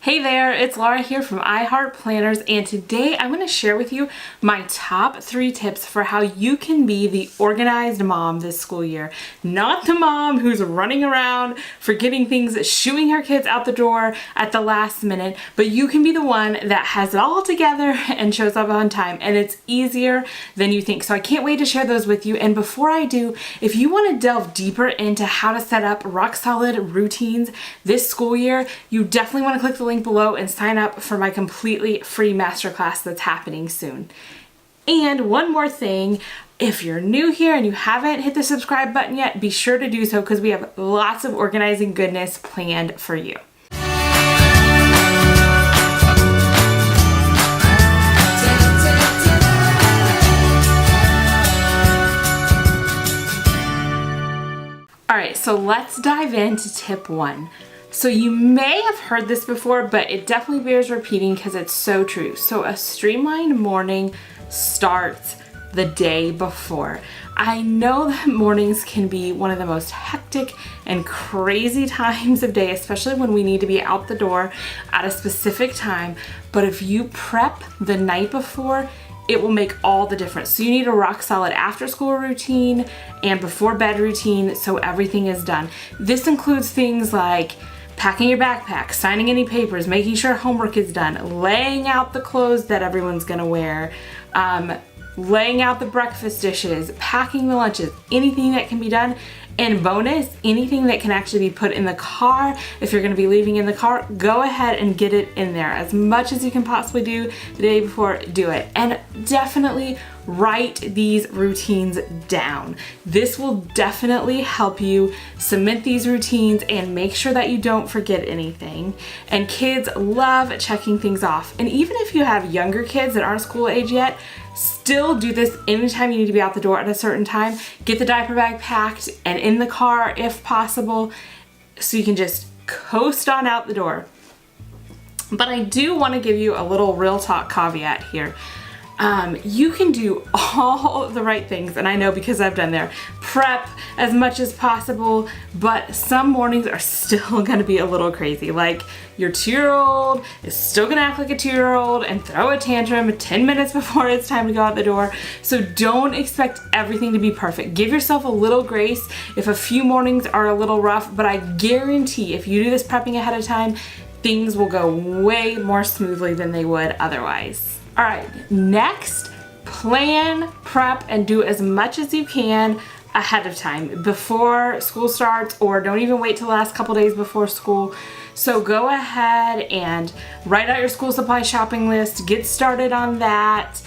Hey there, it's Laura here from iHeart Planners, and today I'm going to share with you my top 3 tips for how you can be the organized mom this school year. Not the mom who's running around, forgetting things, shooing her kids out the door at the last minute, but you can be the one that has it all together and shows up on time, and it's easier than you think. So I can't wait to share those with you. And before I do, if you want to delve deeper into how to set up rock solid routines this school year, you definitely want to click the link below and sign up for my completely free masterclass that's happening soon. And one more thing, if you're new here and you haven't hit the subscribe button yet, be sure to do so because we have lots of organizing goodness planned for you. All right, so let's dive into tip 1. So you may have heard this before, but it definitely bears repeating because it's so true. So a streamlined morning starts the day before. I know that mornings can be one of the most hectic and crazy times of day, especially when we need to be out the door at a specific time. But if you prep the night before, it will make all the difference. So you need a rock solid after school routine and before bed routine so everything is done. This includes things like packing your backpack, signing any papers, making sure homework is done, laying out the clothes that everyone's gonna wear, laying out the breakfast dishes, packing the lunches, anything that can be done. And bonus, anything that can actually be put in the car. If you're gonna be leaving in the car, go ahead and get it in there. As much as you can possibly do the day before, do it. And definitely write these routines down. This will definitely help you submit these routines and make sure that you don't forget anything. And kids love checking things off. And even if you have younger kids that aren't school age yet, still do this anytime you need to be out the door at a certain time. Get the diaper bag packed and in the car if possible, so you can just coast on out the door. But I do want to give you a little real talk caveat here. You can do all the right things, and I know because I've done there. Prep as much as possible, but some mornings are still gonna be a little crazy. Like your 2-year-old is still gonna act like a 2-year-old and throw a tantrum 10 minutes before it's time to go out the door. So don't expect everything to be perfect. Give yourself a little grace if a few mornings are a little rough, but I guarantee if you do this prepping ahead of time, things will go way more smoothly than they would otherwise. All right, next, plan, prep, and do as much as you can ahead of time before school starts, or don't even wait till the last couple days before school. So go ahead and write out your school supply shopping list, get started on that.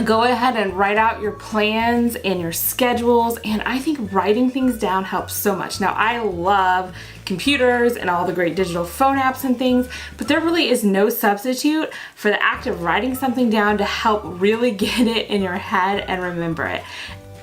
Go ahead and write out your plans and your schedules, and I think writing things down helps so much. Now, I love computers and all the great digital phone apps and things, but there really is no substitute for the act of writing something down to help really get it in your head and remember it.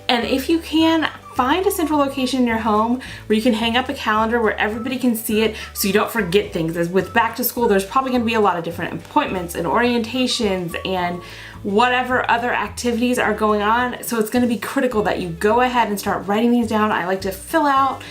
And if you can, find a central location in your home where you can hang up a calendar where everybody can see it so you don't forget things. As with back to school, there's probably gonna be a lot of different appointments and orientations and whatever other activities are going on. So it's gonna be critical that you go ahead and start writing these down. I like to fill out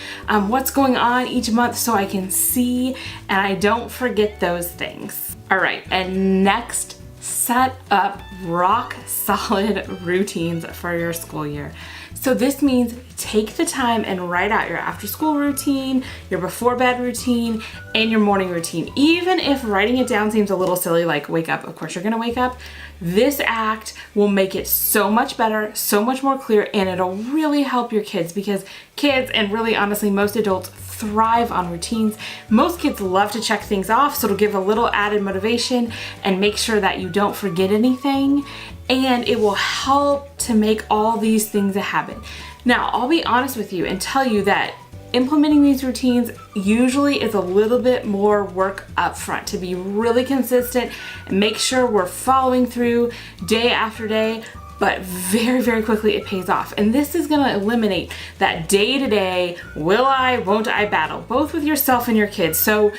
what's going on each month so I can see and I don't forget those things. All right, and next, set up rock solid routines for your school year. So this means take the time and write out your after school routine, your before bed routine, and your morning routine. Even if writing it down seems a little silly, like wake up, of course you're gonna wake up, this act will make it so much better, so much more clear, and it'll really help your kids because kids, and really honestly most adults, thrive on routines. Most kids love to check things off, so it'll give a little added motivation and make sure that you don't forget anything, and it will help to make all these things a habit. Now, I'll be honest with you and tell you that implementing these routines usually is a little bit more work up front to be really consistent and make sure we're following through day after day, but very, very quickly it pays off. And this is gonna eliminate that day-to-day, will I, won't I battle, both with yourself and your kids. So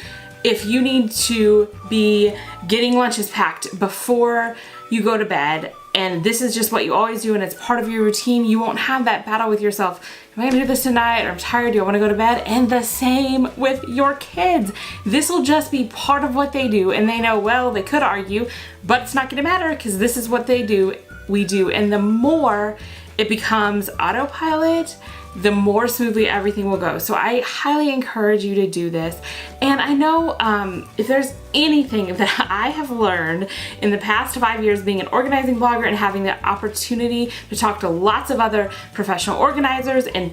if you need to be getting lunches packed before you go to bed and this is just what you always do and it's part of your routine, you won't have that battle with yourself. Am I gonna do this tonight? Or I'm tired, do I wanna go to bed? And the same with your kids. This will just be part of what they do, and they know, well, they could argue, but it's not gonna matter because this is what they do, we do. And the more it becomes autopilot, the more smoothly everything will go. So I highly encourage you to do this. And I know if there's anything that I have learned in the past 5 years being an organizing blogger and having the opportunity to talk to lots of other professional organizers and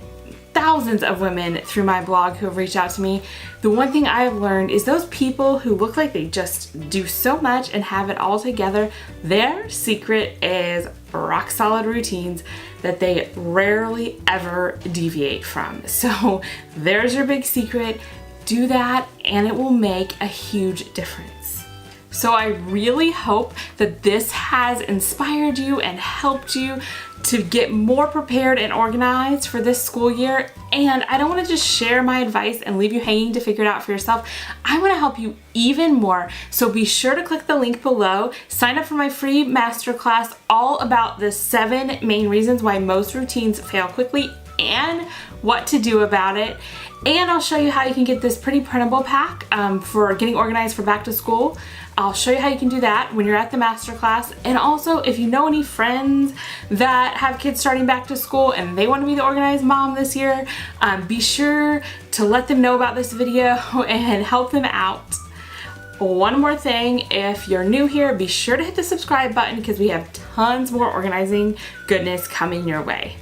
thousands of women through my blog who have reached out to me, the one thing I have learned is those people who look like they just do so much and have it all together, their secret is rock solid routines that they rarely ever deviate from. So there's your big secret. Do that and it will make a huge difference. So I really hope that this has inspired you and helped you to get more prepared and organized for this school year. And I don't want to just share my advice and leave you hanging to figure it out for yourself. I want to help you even more. So be sure to click the link below, sign up for my free masterclass all about the 7 main reasons why most routines fail quickly and what to do about it. And I'll show you how you can get this pretty printable pack for getting organized for back to school. I'll show you how you can do that when you're at the masterclass. And also, if you know any friends that have kids starting back to school and they want to be the organized mom this year, be sure to let them know about this video and help them out. One more thing, if you're new here, be sure to hit the subscribe button because we have tons more organizing goodness coming your way.